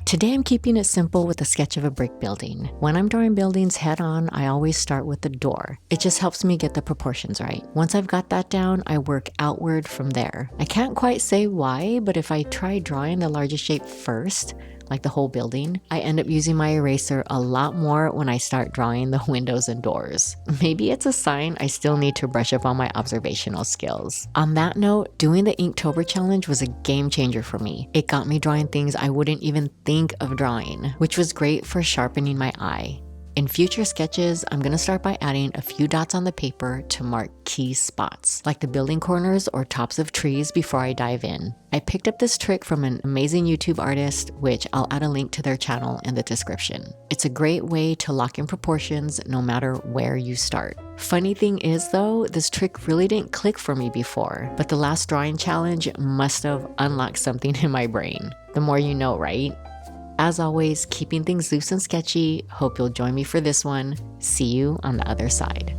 Today I'm keeping it simple with a sketch of a brick building. When I'm drawing buildings head on, I always start with the door. It just helps me get the proportions right. Once I've got that down, I work outward from there. I can't quite say why, but if I try drawing the largest shape first, like the whole building, I end up using my eraser a lot more when I start drawing the windows and doors. Maybe it's a sign I still need to brush up on my observational skills. On that note, doing the Inktober challenge was a game changer for me. It got me drawing things I wouldn't even think of drawing, which was great for sharpening my eye. In future sketches, I'm gonna start by adding a few dots on the paper to mark key spots, like the building corners or tops of trees before I dive in. I picked up this trick from an amazing YouTube artist, which I'll add a link to their channel in the description. It's a great way to lock in proportions no matter where you start. Funny thing is though, this trick really didn't click for me before, but the last drawing challenge must have unlocked something in my brain. The more you know, right? As always, keeping things loose and sketchy. Hope you'll join me for this one. See you on the other side.